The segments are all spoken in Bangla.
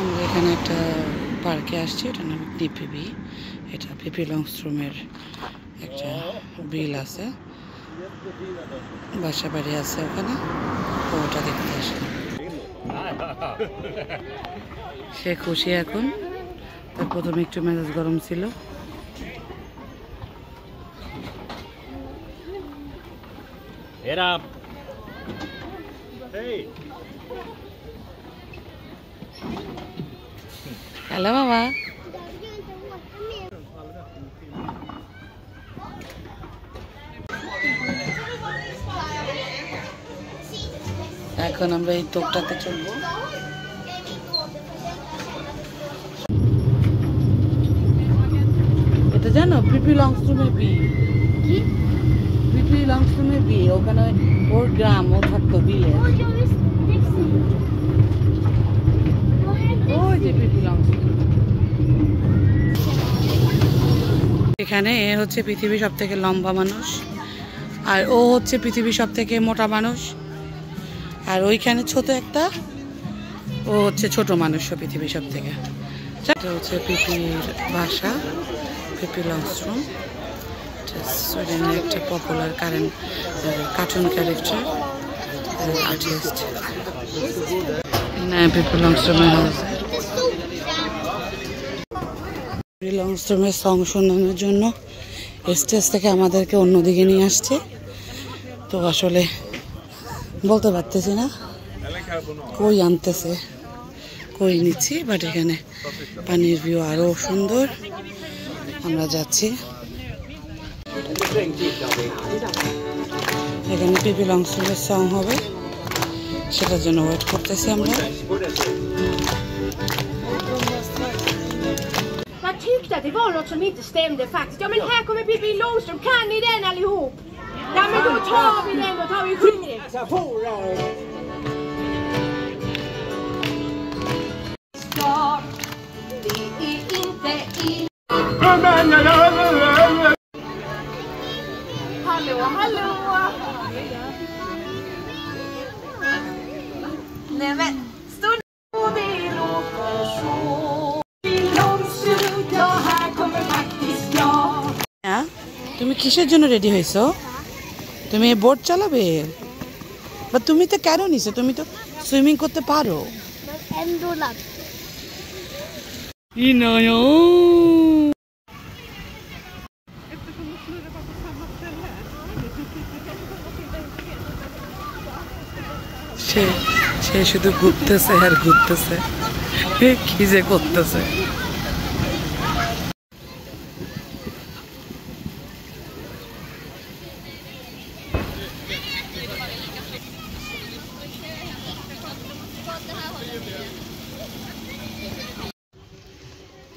আমরা এখানে একটা পার্কে আসছি, এটার নাম পিপিবি। এটা পিপি লংস্ট্রোমের একটা বিল আছে, বাসা বাড়ি আছে ওখানে, ওটা দেখতে আসলাম। সে খুশি এখন, তার প্রথমে একটু মেজাজ গরম ছিল। হ্যালো বাবা। এখন আমরা এই তোপটাতে চলবো। এটা জানো পিপি লংস্ট্রোমের বিল? পিপি লংস্ট্রোমের বিল, ওখানে ওর গ্রাম, ও থাকতো বিলে। ওই যে পিপি লংস্ট্রোম। এখানে এ হচ্ছে পৃথিবীর সব থেকে লম্বা মানুষ, আর ও হচ্ছে পৃথিবীর সব থেকে মোটা মানুষ, আর ওইখানে ছোট একটা, ও হচ্ছে ছোট মানুষ পৃথিবীর সব থেকে। এটা হচ্ছে পিপির বাসা, পিপি লংস্ট্রোম। সুইডেনের একটা পপুলার কার্টুন ক্যারেক্টার আর্টিস্ট। পিপি লংস্ট্রোমের হাউস। পিপি লংস্ট্রোমের সং শোনানোর জন্য স্টেজ থেকে আমাদেরকে অন্যদিকে নিয়ে আসছে, তো আসলে বলতে পারতেছি না কই আনতেছে, কই নিচ্ছি, বাট এখানে পানির ভিউ আরো সুন্দর। আমরা যাচ্ছি, এখানে পিপি লংস্ট্রোমের সং হবে, সেটার জন্য ওয়েট করতেছি আমরা। Jag tyckte att det var något som inte stämde faktiskt. Ja, men här kommer Pippi Långstrump. Kan ni den allihop? Ja, men då tar vi den. Då tar vi skiten. Start. Det är inte i... Hallå, hallå. Nej, men stå och det låter så. তুমি কিসের জন্য রেডি হয়েছো? তুমি বোট চালাবে? বা তুমি তো কেন নিছো? তুমি তো সুইমিং করতে পারো। সে শুধু ঘুরতেছে আর ঘুরতেছে, কি যে করতেছে।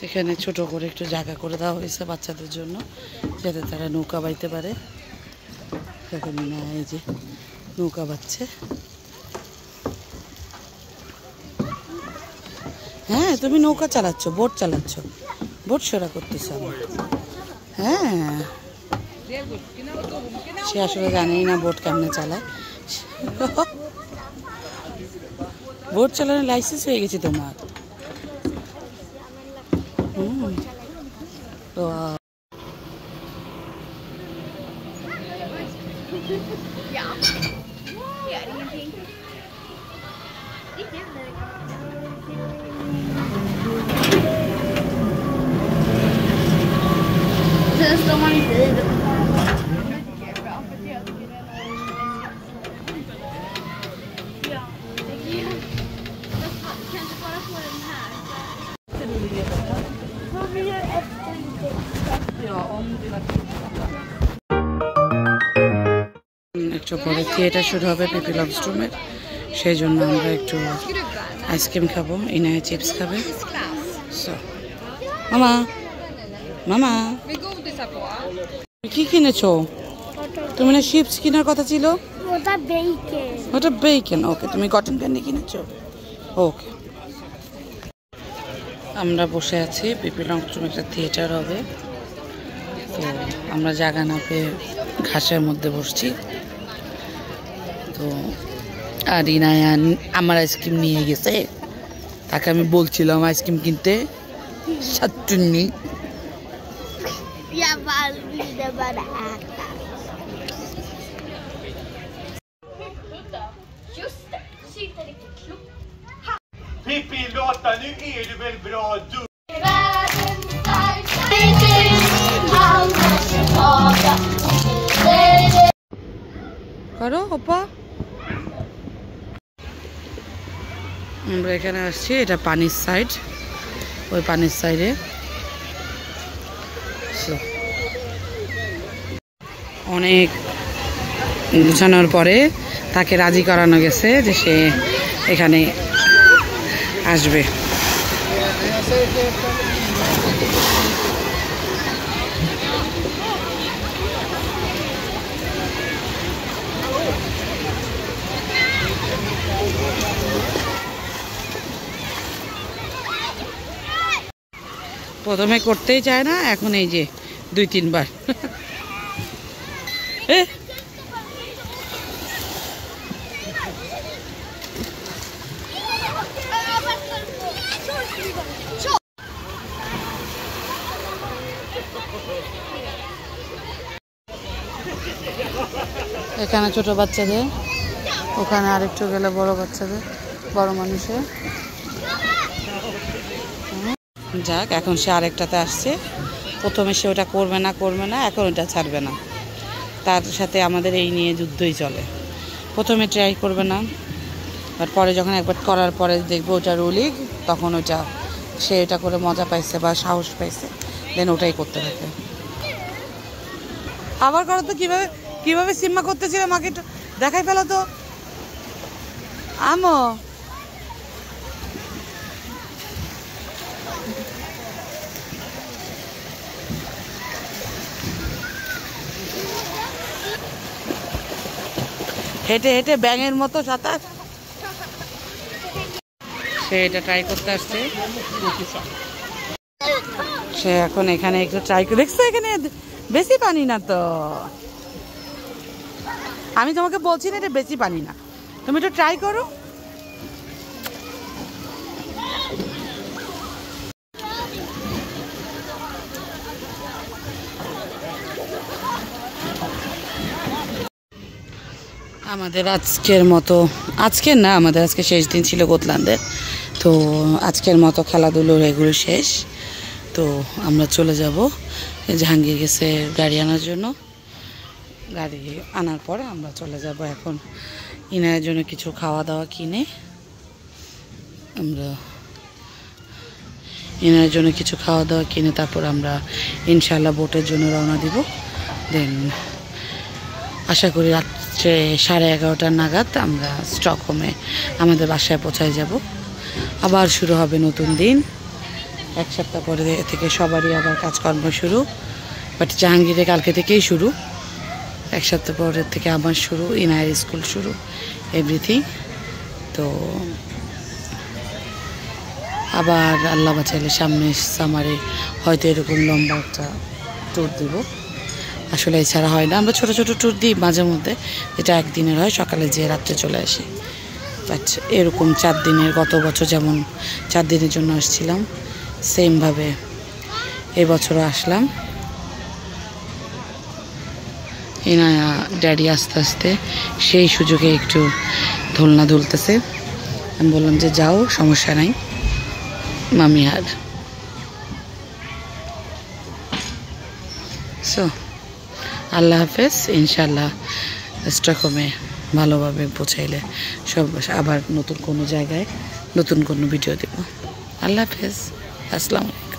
এখানে ছোট করে একটু জায়গা করে দেওয়া হয়েছে বাচ্চাদের জন্য, যাতে তারা নৌকা বাইতে পারে। এখন না, এই যে নৌকা বাচ্ছে। হ্যাঁ, তুমি নৌকা চালাচ্ছ, বোট চালাচ্ছ, বোট সেরা করতেছ আমার। হ্যাঁ, সে আসলে জানেই না বোট কেমনে চালায়। বোট চালানোর লাইসেন্স হয়ে গেছে তোমার। Ja. Gör ingenting. Sen står man inte i det. একটু পরে থিয়েটার শুরু হবে পিপি লংস্ট্রোমের, সেই জন্য আমরা একটু আইসক্রিম খাবো, ইনায় চিপস খাবে। মামা, মামা কি কিনেছো? তুমি না চিপস কেনার কথা ছিল? ওটা বেকন। ওকে, তুমি কটন ক্যান্ডি কিনেছো? ওকে। আমরা বসে আছি, পিপি লংস্ট্রোম একটা থিয়েটার হবে, তো আমরা জায়গা না পেয়ে ঘাসের মধ্যে বসছি। তো আর ইনায়া আমার আইসক্রিম নিয়ে গেছে, তাকে আমি বলছিলাম আইসক্রিম কিনতে, সাতটুন্নি। Pippi Lotta, nu är du väl bra du? করো অপা। আমরা এখানে আসছি, এটা পানির সাইড, ওই পানির সাইডে। অনেক গুছানোর পরে তাকে রাজি করানো গেছে যে সে এখানে আসবে। প্রথমে করতেই চায় না, এখন এই যে 2-3 বার। এখানে ছোট বাচ্চাদের, ওখানে আরেকটু গেলে বড় বাচ্চাদের, বড় মানুষের। যাক, এখন সে আরেকটাতে আসছে। প্রথমে সে ওটা করবে না, এখন ওটা ছাড়বে না। তার সাথে আমাদের এই নিয়ে যুদ্ধই চলে। প্রথমে ট্রাই করবে না, আর পরে যখন একবার করার পরে দেখবো ওটা রুলিং, তখন ওটা সে এটা করে মজা পাইছে বা সাহস পাইছে, দেন ওটাই করতে থাকে। আবার করো তো, কিভাবে সিম্মা করতেছিল, মাকে একটু দেখাই ফেলো তো। আমো হেঁটে হেঁটে ব্যাঙের মতো সাঁতার। সে এটা ট্রাই করতে আসছে। সে এখন এখানে একটু ট্রাই করে দেখছো, এখানে বেশি পানি না তো। আমি তোমাকে বলছি না এটা বেশি পানি না, তুমি একটু ট্রাই করো। আমাদের আজকের না, আমাদের আজকে শেষ দিন ছিল গোতলান্দের। তো আজকের মতো খেলাধুলোর এগুলো শেষ। তো আমরা চলে যাব, জাহাঙ্গীর গেছে গাড়ি আনার জন্য। গাড়ি আনার পরে আমরা চলে যাব এখন ইনায়ের জন্য কিছু খাওয়া দাওয়া কিনে। তারপর আমরা ইনশাল্লাহ বোটের জন্য রওনা দিব। দেন আশা করি রাত্রে 11:30 নাগাদ আমরা স্টকহোমে আমাদের বাসায় পৌঁছায় যাব। আবার শুরু হবে নতুন দিন। 1 সপ্তাহ পরে থেকে সবারই আবার কাজকর্ম শুরু, বাট জাহাঙ্গীরের কালকে থেকেই শুরু। 1 সপ্তাহ পরের থেকে আবার শুরু, ইনায়ের স্কুল শুরু, এভরিথিং। তো আবার আল্লাহ বাঁচাইলে সামনে সামারে হয়তো এরকম লম্বা একটা ট্যুর দিব। আসলে এছাড়া হয় না, আমরা ছোট ছোট ট্যুর দিই মাঝে মধ্যে, যেটা 1 দিনের হয়, সকালে যেয়ে রাত্রে চলে আসি। বাট এরকম 4 দিনের, গত বছর যেমন 4 দিনের জন্য আসছিলাম, সেমভাবে এবছরও আসলাম। ইনায়া ড্যাডি আস্তে আস্তে সেই সুযোগে একটু দোলনা দুলতেছে। আমি বললাম যে যাও, সমস্যা নাই মামি। আর সো আল্লাহ হাফেজ। ইনশাল্লাহ স্টকহোমে ভালোভাবে পৌঁছাইলে সব আবার নতুন কোনো জায়গায় নতুন কোনো ভিডিও দেব। আল্লাহ হাফেজ, আসসালামু আলাইকুম।